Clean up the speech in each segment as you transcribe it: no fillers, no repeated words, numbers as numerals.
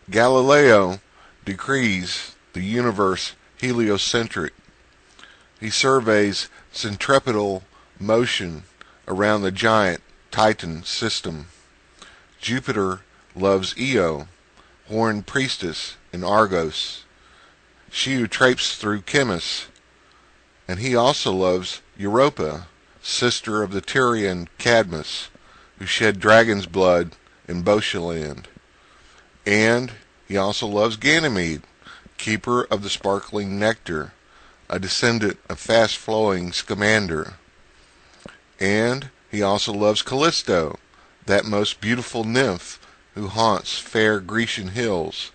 Galileo decrees the universe heliocentric. He surveys centripetal motion around the giant Titan system. Jupiter loves Io, horned priestess in Argos, she who traipses through Chemis, and he also loves Europa, sister of the Tyrian Cadmus, who shed dragon's blood in Boeotialand. And he also loves Ganymede, keeper of the sparkling nectar, a descendant of fast-flowing Scamander. And he also loves Callisto, that most beautiful nymph who haunts fair Grecian hills.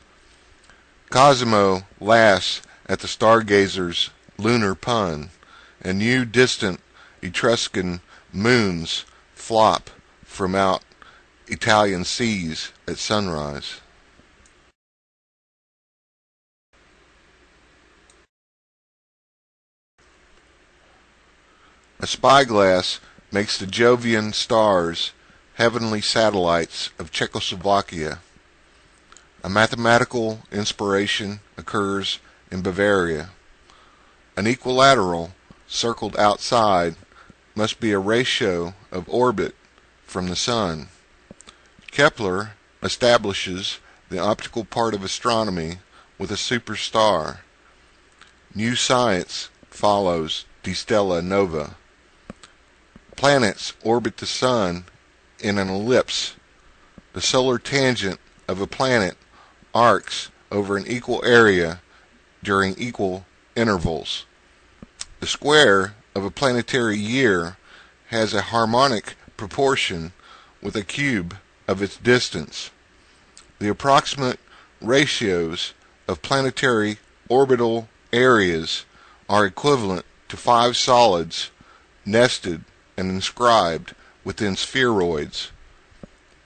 Cosimo laughs at the stargazer's lunar pun, and new distant Etruscan moons flop from out Italian seas at sunrise. A spyglass makes the Jovian stars heavenly satellites of Czechoslovakia. A mathematical inspiration occurs in Bavaria. An equilateral circled outside must be a ratio of orbit from the Sun. Kepler establishes the optical part of astronomy with a superstar. New science follows De Stella Nova. Planets orbit the Sun in an ellipse. The solar tangent of a planet arcs over an equal area during equal intervals. The square of a planetary year has a harmonic proportion with a cube of its distance. The approximate ratios of planetary orbital areas are equivalent to 5 solids nested and inscribed within spheroids.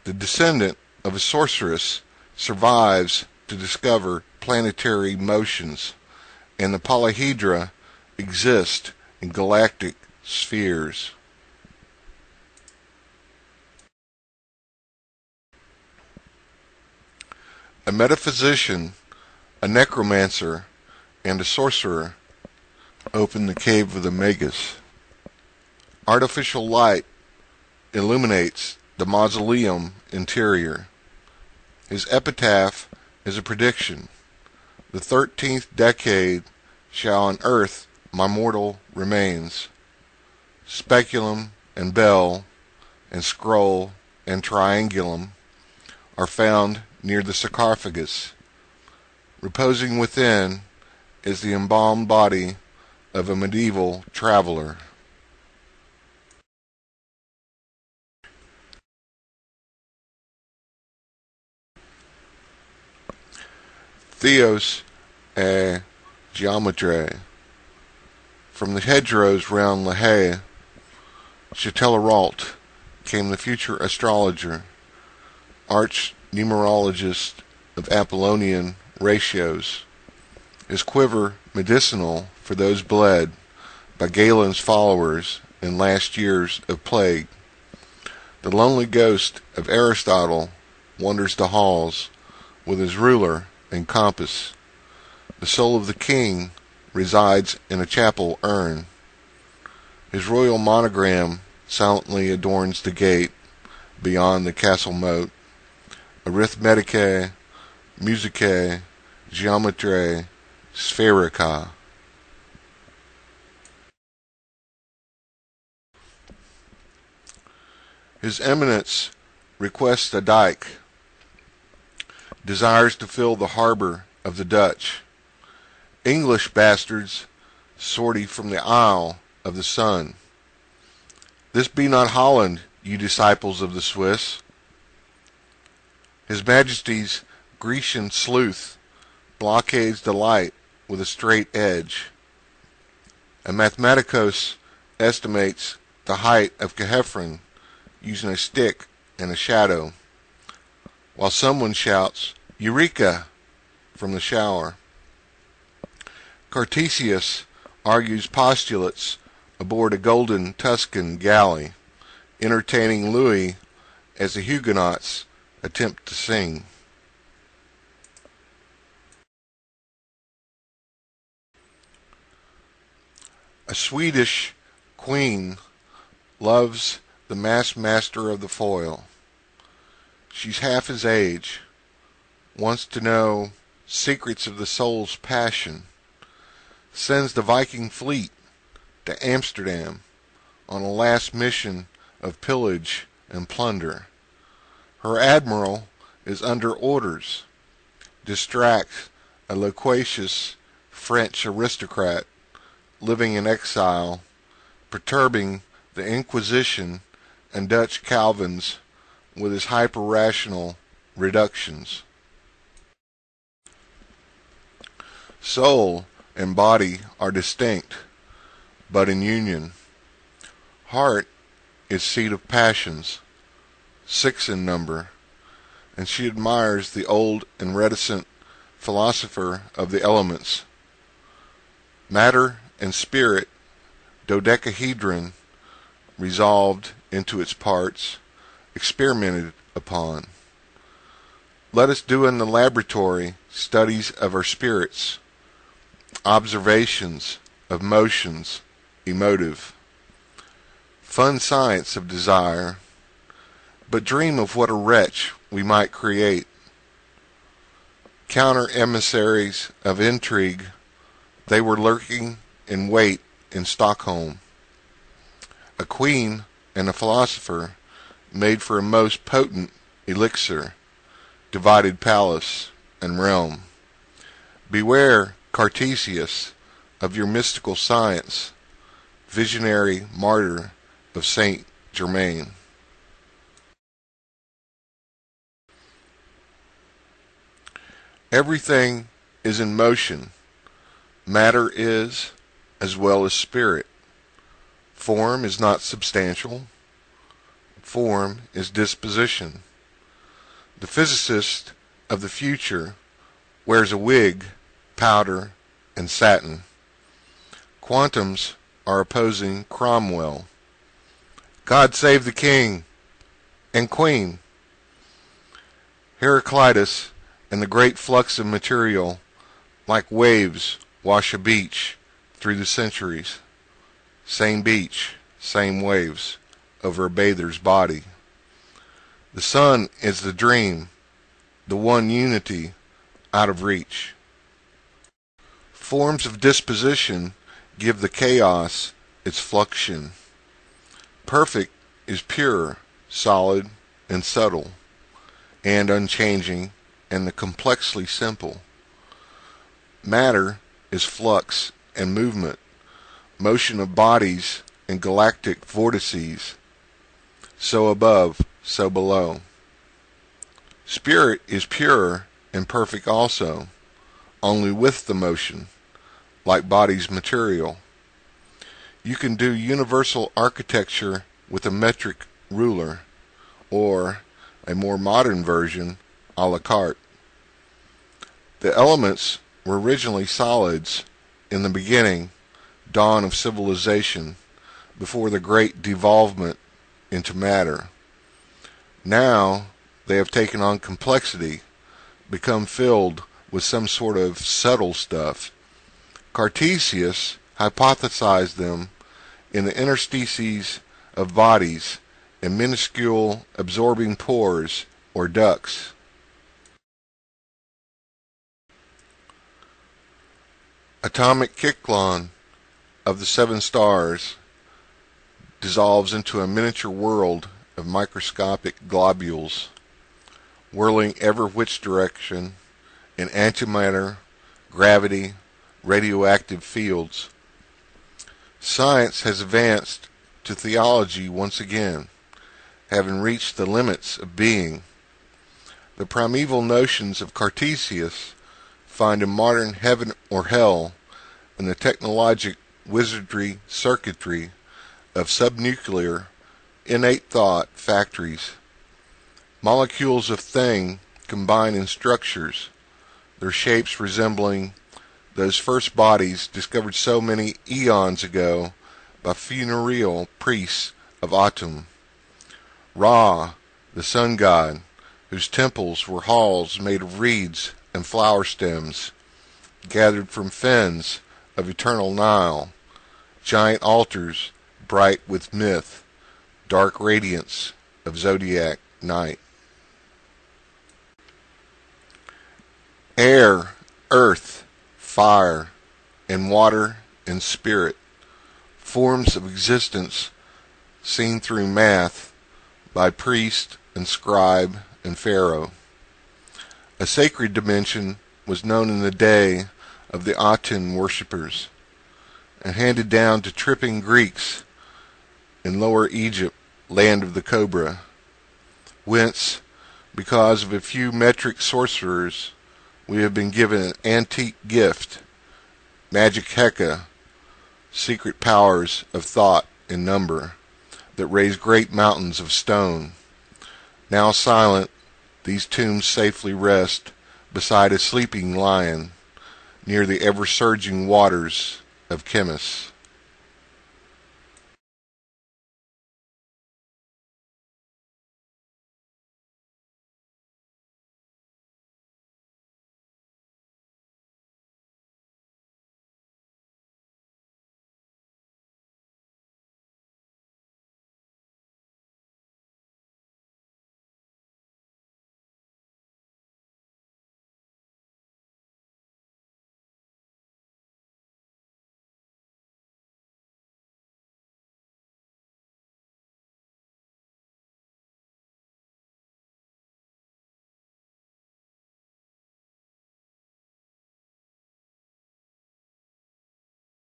The descendant of a sorceress survives to discover planetary motions, and the polyhedra exist in galactic spheres. A metaphysician, a necromancer, and a sorcerer open the cave of the Magus. Artificial light illuminates the mausoleum interior. His epitaph is a prediction. The 13th decade shall unearth my mortal remains. Speculum and bell and scroll and triangulum are found near the sarcophagus. Reposing within is the embalmed body of a medieval traveler. Theos et Geometrae. From the hedgerows round La Haye, Châtellerault, came the future astrologer, arch-numerologist of Apollonian ratios, his quiver medicinal for those bled by Galen's followers in last years of plague. The lonely ghost of Aristotle wanders the halls with his ruler and compass. The soul of the king resides in a chapel urn. His royal monogram silently adorns the gate beyond the castle moat. Arithmeticae, musicae, geometrae, spherica. His Eminence requests a dike, desires to fill the harbor of the Dutch. English bastards, sortie from the Isle of the Sun. This be not Holland, you disciples of the Swiss. His Majesty's Grecian sleuth blockades the light with a straight edge. A mathematicos estimates the height of Kehephren using a stick and a shadow, while someone shouts, "Eureka!" from the shower. Cartesius argues postulates aboard a golden Tuscan galley, entertaining Louis as the Huguenots attempt to sing. A Swedish queen loves the master of the foil. She's half his age, wants to know secrets of the soul's passion, sends the Viking fleet to Amsterdam on a last mission of pillage and plunder. Her admiral is under orders, distracts a loquacious French aristocrat living in exile, perturbing the Inquisition and Dutch Calvins with his hyper-rational reductions. Soul and body are distinct, but in union. Heart is seat of passions, 6 in number, and she admires the old and reticent philosopher of the elements. Matter and spirit, dodecahedron, resolved into its parts, experimented upon. Let us do in the laboratory studies of our spirits, observations of motions, emotive. Fun science of desire, but dream of what a wretch we might create. Counter-emissaries of intrigue, they were lurking in wait in Stockholm. A queen and a philosopher made for a most potent elixir, divided palace and realm. Beware, Cartesius, of your mystical science, visionary martyr of Saint Germain. Everything is in motion. Matter is, as well as spirit. Form is not substantial. Form is disposition. The physicist of the future wears a wig, powder, and satin. Quantums are opposing Cromwell. God save the king and queen. Heraclitus and the great flux of material, like waves, wash a beach through the centuries. Same beach, same waves, over a bather's body. The sun is the dream, the one unity out of reach. Forms of disposition give the chaos its fluxion. Perfect is pure, solid, and subtle, and unchanging, and the complexly simple. Matter is flux and movement, motion of bodies and galactic vortices, so above, so below. Spirit is pure and perfect also, only with the motion, like body's material. You can do universal architecture with a metric ruler, or a more modern version, a la carte. The elements were originally solids in the beginning, dawn of civilization, before the great devolvement into matter. Now they have taken on complexity, become filled with some sort of subtle stuff. Cartesius hypothesized them in the interstices of bodies and minuscule absorbing pores or ducts. Atomic kyklon of the 7 stars dissolves into a miniature world of microscopic globules, whirling ever which direction in antimatter, gravity, radioactive fields. Science has advanced to theology once again, having reached the limits of being. The primeval notions of Cartesius find a modern heaven or hell in the technologic wizardry circuitry of subnuclear innate thought factories. Molecules of thing combine in structures, their shapes resembling those first bodies discovered so many eons ago by funereal priests of Atum. Ra, the sun god, whose temples were halls made of reeds and flower stems, gathered from fens of eternal Nile, giant altars bright with myth, dark radiance of zodiac night. Air, earth, fire, and water and spirit, forms of existence seen through math by priest and scribe and pharaoh. A sacred dimension was known in the day of the Aten worshippers, and handed down to tripping Greeks in Lower Egypt, land of the cobra, whence, because of a few metric sorcerers, we have been given an antique gift, magic Heka, secret powers of thought and number, that raise great mountains of stone. Now silent, these tombs safely rest beside a sleeping lion, near the ever-surging waters of Chemis.